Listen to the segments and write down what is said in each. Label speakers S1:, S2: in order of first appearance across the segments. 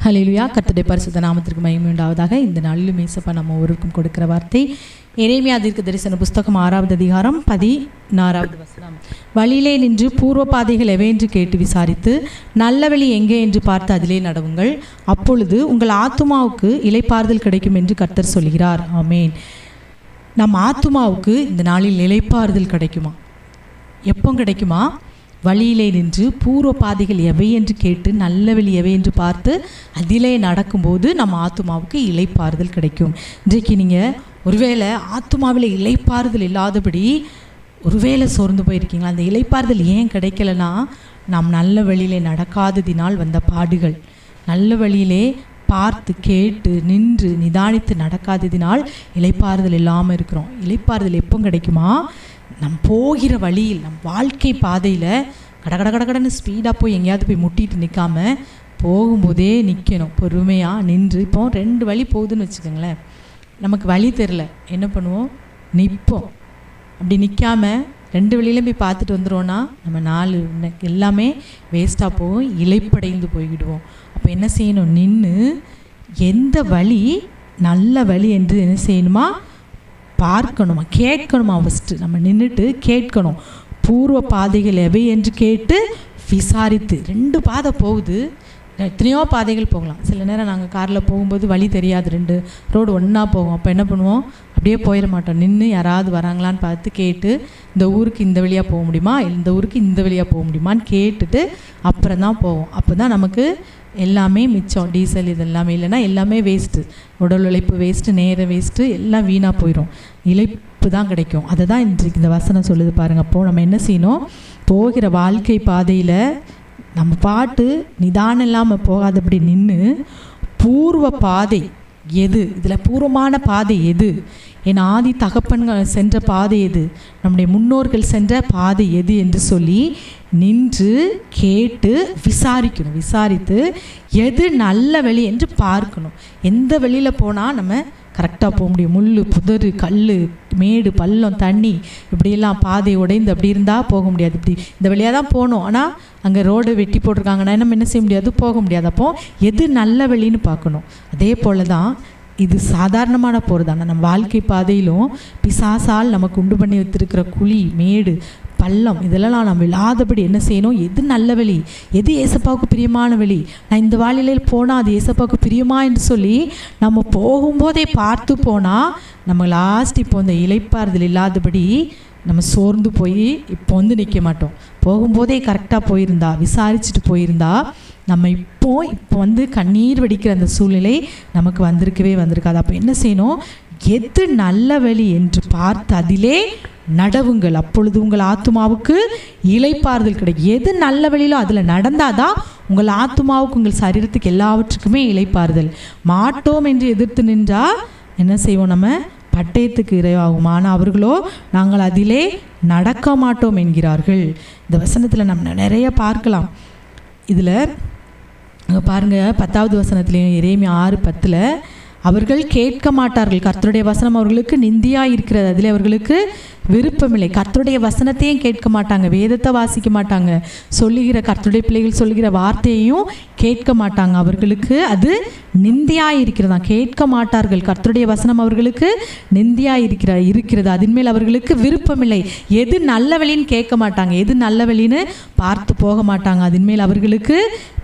S1: ஹல்லேலூயா. கர்த்தருடைய பரிசுத்த நாமத்திற்கு மகிமை உண்டாவதாக. இந்த நாளிலும் இயேசப்பா நம்ம ஒருவருக்கும் கொடுக்கிற வார்த்தை எரேமியா தீர்க்கதரிசன புஸ்தகம் 6வது அதிகாரம் 16வது வசனம். வழியிலே நின்று பூர்வ பாதைகள் எவையென்று கேட்டு விசாரித்து நல்ல வழி எங்கே என்று பார்த்து அதிலே நடவுங்கள், அப்பொழுது உங்கள் ஆத்துமாவுக்கு இளைப்பாறுதல் கிடைக்கும் என்று கர்த்தர் சொல்கிறார். ஆமேன். நம் ஆத்துமாவுக்கு இந்த நாளில் இளைப்பாறுதல் கிடைக்குமா? எப்போ கிடைக்குமா? வழியிலே நின்று பூர்வ பாதைகள் எவை என்று கேட்டு நல்ல வழி எவை என்று பார்த்து அதிலே நடக்கும்போது நம்ம ஆத்துமாவுக்கு இளைப்பாறுதல் கிடைக்கும். இன்றைக்கு நீங்கள் ஒருவேளை ஆத்துமாவில் இளைப்பாறுதல் இல்லாதபடி ஒருவேளை சோர்ந்து போயிருக்கீங்களா? அந்த இளைப்பாறுதல் ஏன் கிடைக்கலனா, நாம் நல்ல வழியிலே நடக்காததினால் வந்த பாடுகள். நல்ல வழியிலே பார்த்து கேட்டு நின்று நிதானித்து நடக்காததினால் இளைப்பாறுதல் இல்லாமல் இருக்கிறோம். இளைப்பாறுதல் எப்போ கிடைக்குமா? நம் போகிற வழியில், நம் வாழ்க்கை பாதையில் கடன்னு ஸ்பீடாக போய் எங்கேயாவது போய் முட்டிட்டு நிற்காமல் போகும்போதே நிற்கணும். பொறுமையாக நின்று. இப்போ 2 வழி போகுதுன்னு வச்சுக்கோங்களேன். நமக்கு வழி தெரில, என்ன பண்ணுவோம்? நிற்போம். அப்படி நிற்காமல் 2 வழியிலும் போய் பார்த்துட்டு வந்துடுவோன்னா நம்ம 4 எல்லாமே வேஸ்ட்டாக போகும், இளைப்படைந்து போய்விடுவோம். அப்போ என்ன செய்யணும்? நின்று எந்த வழி நல்ல வழி என்று என்ன செய்யணுமா? பார்க்கணுமா, கேட்கணுமா? ஃபஸ்ட்டு நம்ம நின்றுட்டு கேட்கணும். பூர்வ பாதைகள் எவை என்று கேட்டு விசாரித்து. 2 பாதை போகுது, எத்தனையோ பாதைகள் போகலாம். சில நேரம் நாங்கள் காரில் போகும்போது வழி தெரியாது, 2 ரோடு ஒன்றா போகும். அப்போ என்ன பண்ணுவோம்? அப்படியே போயிட மாட்டோம். நின்று யாராவது வராங்களான்னு பார்த்து கேட்டு, இந்த ஊருக்கு இந்த வழியாக போக முடியுமா, இந்த ஊருக்கு இந்த வழியாக போக முடியுமான்னு கேட்டுட்டு அப்புறம் தான் போவோம். அப்போ தான் நமக்கு எல்லாமே மிச்சம். டீசல் இது எல்லாமே இல்லைன்னா எல்லாமே வேஸ்ட்டு. உடல் உழைப்பு வேஸ்ட்டு, நேரம் வேஸ்ட்டு, எல்லாம் வீணாக போயிடும். இழைப்பு தான் கிடைக்கும். அதை தான் இன்றைக்கு இந்த வசனம் சொல்லுது பாருங்கள். அப்போது நம்ம என்ன செய்யணும்? போகிற வாழ்க்கை பாதையில் நம்ம பாட்டு நிதானம் இல்லாமல் போகாதபடி நின்று பூர்வ பாதை எது, இதில் பூர்வமான பாதை எது, என் ஆதி தகப்பன்கள் சென்ற பாதை எது, நம்முடைய முன்னோர்கள் சென்ற பாதை எது என்று சொல்லி நின்று கேட்டு விசாரிக்கணும். விசாரித்து எது நல்ல வழி என்று பார்க்கணும். எந்த வழியில் போனால் நம்ம கரெக்டாக போக முடியும்? முள், புதர், கல், மேடு, பள்ளம், தண்ணி, இப்படியெல்லாம் பாதை உடைந்து அப்படி இருந்தால் போக முடியாது. இப்படி இந்த வழியாக தான் போகணும். ஆனால் அங்கே ரோடு வெட்டி போட்டிருக்காங்கன்னா நம்ம என்ன செய்ய முடியாது? போக முடியாது. அப்போது எது நல்ல வழின்னு பார்க்கணும். அதே போல் தான் இது சாதாரணமான போகிறது. ஆனால் நம்ம வாழ்க்கை பாதையிலும் பிசாசால் நமக்கு உண்டு பண்ணி வைத்திருக்கிற குழி, மேடு, பள்ளம், இதெல்லாம் நம்ம இல்லாதபடி என்ன செய்யணும்? எது நல்ல வழி, எது ஏசப்பாவுக்கு பிரியமான வழி, நான் இந்த வழியில் போனால் அது ஏசப்பாவுக்கு பிரியமா என்று சொல்லி நம்ம போகும்போதே பார்த்து போனால் நம்ம லாஸ்ட் இப்போ இந்த இளைப்பாறுதல் இல்லாதபடி நம்ம சோர்ந்து போய் இப்போ நிற்க மாட்டோம். போகும்போதே கரெக்டாக போயிருந்தா, விசாரிச்சுட்டு போயிருந்தா நம்ம இப்போ கண்ணீர் வடிக்கிற அந்த சூழ்நிலை நமக்கு வந்திருக்காது. அப்போ என்ன செய்யணும்? எது நல்ல வழி என்று பார்த்து அதிலே நடவுங்கள், அப்பொழுது உங்கள் ஆத்துமாவுக்கு இளைப்பாறுதல் கிடைக்கும். எது நல்ல வழியிலோ அதில் நடந்தாதான் உங்கள் ஆத்துமாவுக்கு, உங்கள் சரீரத்துக்கு எல்லாவற்றுக்குமே இளைப்பாறுதல். மாட்டோம் என்று எதிர்த்து நின்றால் என்ன செய்வோம்? நம்ம பட்டயத்துக்கு இரையாகும். ஆனால் அவர்களோ நாங்கள் அதிலே நடக்க மாட்டோம் என்கிறார்கள். இந்த வசனத்தில் நம்ம நிறைய பார்க்கலாம். இதில் அங்கே பாருங்கள், 10வது வசனத்துலேயும் எரேமியா 6:10 அவர்கள் கேட்க மாட்டார்கள், கர்த்தருடைய வசனம் அவர்களுக்கு நிந்தியாக இருக்கிறது, அதில் அவர்களுக்கு விருப்பமில்லை. கர்த்தருடைய வசனத்தையும் கேட்க மாட்டாங்க, வேதத்தை வாசிக்க மாட்டாங்க, சொல்லுகிற கர்த்தருடைய பிள்ளைகள் சொல்லுகிற வார்த்தையையும் கேட்க மாட்டாங்க. அவர்களுக்கு அது நிந்தியாக இருக்கிறதா. கேட்க மாட்டார்கள், கர்த்தருடைய வசனம் அவர்களுக்கு நிந்தியாக இருக்கிறது, அதன் மேல் அவர்களுக்கு விருப்பமில்லை. எது நல்ல வழின்னு கேட்க மாட்டாங்க, எது நல்ல வழின்னு பார்த்து போக மாட்டாங்க, அதன் மேல் அவர்களுக்கு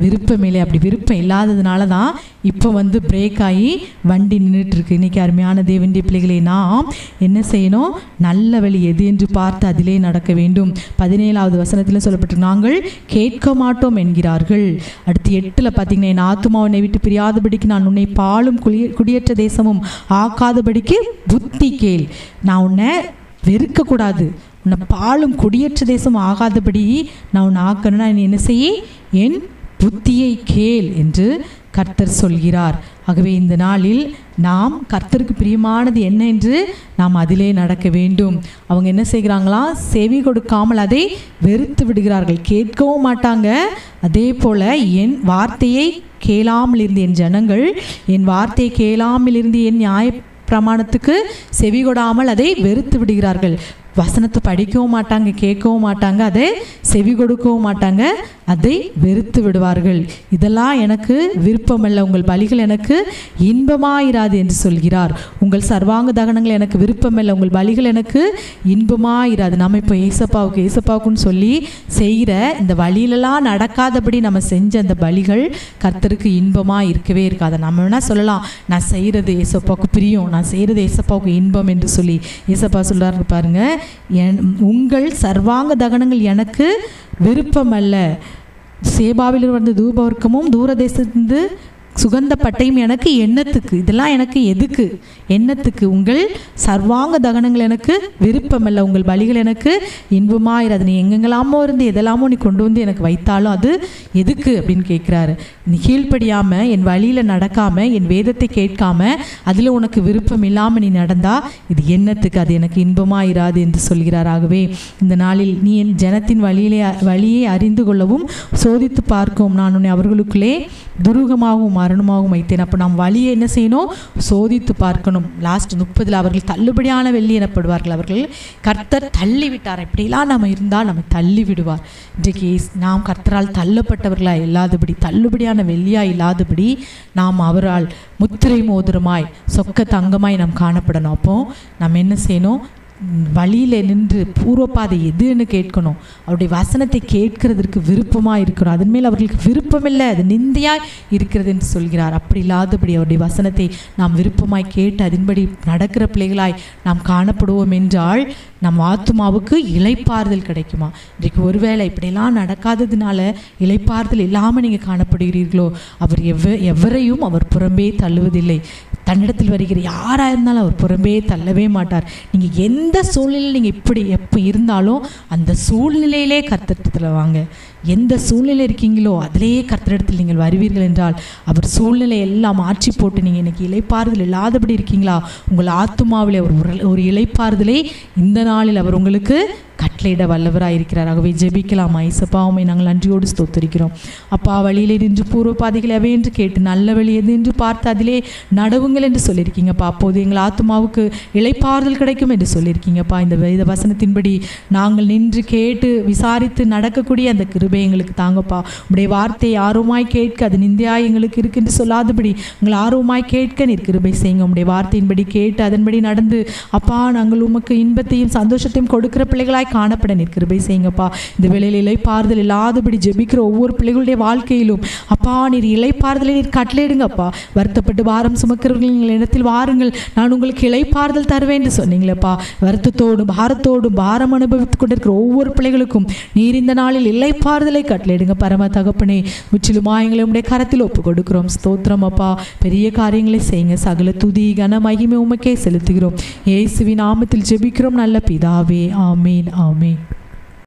S1: விருப்பமில்லை. அப்படி விருப்பம் இல்லாததுனால தான் இப்போ பிரேக் ஆகி வண்டி நின்றுட்டுருக்கு. இன்றைக்கி அருமையான தேவனுடைய பிள்ளைகளை நாம் என்ன செய்யணும்? நல்ல வழி எது என்று பார்த்து அதிலே நடக்க வேண்டும். 17வது வசனத்தில் சொல்லப்பட்டு நாங்கள் கேட்க மாட்டோம் என்கிறார்கள். அடுத்து 8 பார்த்தீங்கன்னா, என் ஆத்துமா உன்னை விட்டு பிரியாதபடிக்கு நான் உன்னை பாலும் குடியேற்ற தேசமும் ஆக்காதபடிக்கு புத்தி கேள். நான் உன்னை வெறுக்கக்கூடாது, உன்னை பாலும் குடியேற்ற தேசம் ஆகாதபடி நான் உன்னை ஆக்கணும்னா நீ என்ன செய்ய? என் புத்தியை கேள் என்று கர்த்தர் சொல்கிறார். ஆகவே இந்த நாளில் நாம் கர்த்தருக்கு பிரியமானது என்ன என்று நாம் அதிலே நடக்க வேண்டும். அவங்க என்ன செய்கிறாங்களா? செவி கொடுக்காமல் அதை வெறுத்து விடுகிறார்கள், கேட்கவும் மாட்டாங்க. அதே போல் என் வார்த்தையை கேளாமல் இருந்து என் ஜனங்கள், என் வார்த்தையை கேளாமல் இருந்து என் நியாய பிரமாணத்துக்கு செவி கொடாமல் அதை வெறுத்து விடுகிறார்கள். வசனத்தை படிக்கவும் மாட்டாங்க, கேட்கவும் மாட்டாங்க, அதை செவி கொடுக்கவும் மாட்டாங்க, அதை வெறுத்து விடுவார்கள். இதெல்லாம் எனக்கு விருப்பமல்ல, உங்கள் பலிகள் எனக்கு இன்பமாயிராது என்று சொல்கிறார். உங்கள் சர்வாங்க தகனங்கள் எனக்கு விருப்பமல்ல, உங்கள் பலிகள் எனக்கு இன்பமாயிராது. நம்ம இப்போ ஏசப்பாவுக்குன்னு சொல்லி செய்கிற இந்த வழியிலலாம் நடக்காதபடி நம்ம செஞ்ச அந்த பலிகள் கர்த்தருக்கு இன்பமாக இருக்கவே இருக்காது. நம்ம வேணால் சொல்லலாம், நான் செய்கிறது ஏசப்பாவுக்கு பிரியம், நான் செய்கிறது ஏசப்பாவுக்கு இன்பம் என்று சொல்லி. ஏசப்பா சொல்கிறாரு பாருங்க, உங்கள் சர்வாங்க தகனங்கள் எனக்கு விருப்பமல்ல. சேபாவில் வந்த தூபவர்க்கமும் தூரதேசத்திலிருந்து சுகந்த பட்டையும் எனக்கு எண்ணத்துக்கு. இதெல்லாம் எனக்கு எதுக்கு? எண்ணத்துக்கு. உங்கள் சர்வாங்க தகனங்கள் எனக்கு விருப்பமல்ல, உங்கள் பலிகள் எனக்கு இன்பமாயிராது. நீ எங்கெங்கெல்லாமோ இருந்து எதெல்லாமோ நீ கொண்டு வந்து எனக்கு வைத்தாலும் அது எதுக்கு அப்படின்னு கேட்குறாரு. நீ கீழ்ப்படியாமல், என் வழியில் நடக்காமல், என் வேதத்தை கேட்காம, அதில் உனக்கு விருப்பம் இல்லாமல் நீ நடந்தா இது எண்ணத்துக்கு? அது எனக்கு இன்பமாயிராது என்று சொல்கிறார். ஆகவே இந்த நாளில் நீ என் ஜனத்தின் வழியை அறிந்து கொள்ளவும் சோதித்து பார்க்கவும் நான் உன்னை அவர்களுக்குள்ளே துருகமாகவும் மரணமாகவும் வைத்தேன். அப்போ நாம் வழியை என்ன செய்யணும்? சோதித்து பார்க்கணும். லாஸ்ட் 30 அவர்கள் தள்ளுபடியான வெள்ளி எனப்படுவார்கள். அவர்கள் கர்த்தர் தள்ளி விட்டார். இப்படிலாம் நம்ம இருந்தால் நம்ம தள்ளி விடுவார். இன்றைக்கு நாம் கர்த்தரால் தள்ளப்பட்டவர்களாக இல்லாதபடி, தள்ளுபடியான வெள்ளியாக இல்லாதபடி நாம் அவரால் முத்திரை மோதிரமாய் சொக்க தங்கமாய் நாம் காணப்படணும். அப்போ நம்ம என்ன செய்யணும்? வழியில் நின்று பூர்வப்பாதை எதுன்னு கேட்கணும். அவருடைய வசனத்தை கேட்கறதற்கு விருப்பமாக இருக்கணும். அதன் மேல் அவர்களுக்கு விருப்பமில்லை, அது நிந்தையாய் இருக்கிறது என்று சொல்கிறார். அப்படி இல்லாதபடி அவருடைய வசனத்தை நாம் விருப்பமாய் கேட்டு அதன்படி நடக்கிற பிள்ளைகளாய் நாம் காணப்படுவோம் என்றால் நம் ஆத்துமாவுக்கு இளைப்பாறுதல் கிடைக்குமா? இன்றைக்கு ஒருவேளை இப்படியெல்லாம் நடக்காததுனால இளைப்பாறுதல் இல்லாமல் நீங்கள் காணப்படுகிறீர்களோ, அவர் எவரையும் அவர் புறம்பே தள்ளுவதில்லை. தன்னிடத்தில் வருகிற யாராக இருந்தாலும் அவர் புறம்பே தள்ளவே மாட்டார். நீங்கள் எந்த சூழ்நிலையில் நீங்கள் இப்படி எப்போ இருந்தாலும் அந்த சூழ்நிலையிலே கர்த்தரிடத்தில் வாங்க. எந்த சூழ்நிலை இருக்கீங்களோ அதிலேயே கர்த்தரிடத்தில் நீங்கள் வருவீர்கள் என்றால் அவர் சூழ்நிலை எல்லாம் மாற்றி போட்டு, நீங்கள் இன்றைக்கி இளைப்பாறுதல் இல்லாதபடி இருக்கீங்களா, உங்கள் ஆத்துமாவில் ஒரு இளைப்பாறுதலை இந்த நாளில் அவர் உங்களுக்கு கட்டளையிட வல்லவராக இருக்கிறார். ஆகவே ஜெபிக்கலாம். ஐசப்பா, உம்மை நாங்கள் நன்றியோடு ஸ்தோத்திரிக்கிறோம். அப்பா, வழியிலே நின்று பூர்வ பாதைகள் எவை என்று கேட்டு நல்ல வழி எது என்று பார்த்து அதிலே நடவுங்கள் என்று சொல்லியிருக்கீங்கப்பா. அப்போது எங்கள் ஆத்துமாவுக்கு இளைப்பாறுதல் கிடைக்கும் என்று சொல்லியிருக்கீங்கப்பா. இந்த வேத வசனத்தின்படி நாங்கள் நின்று கேட்டு விசாரித்து நடக்கக்கூடிய அந்த கிருபை எங்களுக்கு தாங்கப்பா. உங்களுடைய வார்த்தை ஆர்வமாய் கேட்க அது நிந்தையாய் எங்களுக்கு இருக்கு என்று சொல்லாதபடி உங்கள் ஆர்வமாய் கேட்க நீர் கிருபை செய்யுங்க. உங்களுடைய வார்த்தையின்படி கேட்டு அதன்படி நடந்து அப்பா நாங்கள் உமக்கு இன்பத்தையும் சந்தோஷத்தையும் கொடுக்கிற பிள்ளைகளாய் காணப்பட நீர் கிருபை செய்யுங்கப்பா. இந்த வேளையில் இளைப்பாறுதல் இல்லாதபடி ஜெபிக்கிற ஒவ்வொரு பிள்ளைகளுடைய வாழ்க்கையிலும் அப்பா நீர் இளைப்பாறுதலை நீர் கட்டளையிடுங்கப்பா. வருத்தப்பட்டு பாரம் சுமக்கிறவர்கள் எங்கள் இடத்தில் வாருங்கள், நான் உங்களுக்கு இளைப்பாறுதல் தருவேன் என்று சொன்னீங்களப்பா. வருத்தத்தோடும் பாரத்தோடும் பாரம் அனுபவித்துக் கொண்டிருக்கிற ஒவ்வொரு பிள்ளைகளுக்கும் நீர் இந்த நாளில் இளைப்பாறுதலை கட்டளையிடுங்க பரம தகப்பனே. முற்றிலுமா எங்களை உடைய கரத்தில் ஒப்பு கொடுக்கிறோம். ஸ்தோத்திரம் அப்பா. பெரிய காரியங்களை செய்யுங்க. சகல துதி கன மகிமை உமக்கே செலுத்துகிறோம். இயேசுவின் நாமத்தில் ஜெபிக்கிறோம் நல்ல பிதாவே. ஆமீன். ஆமீன்.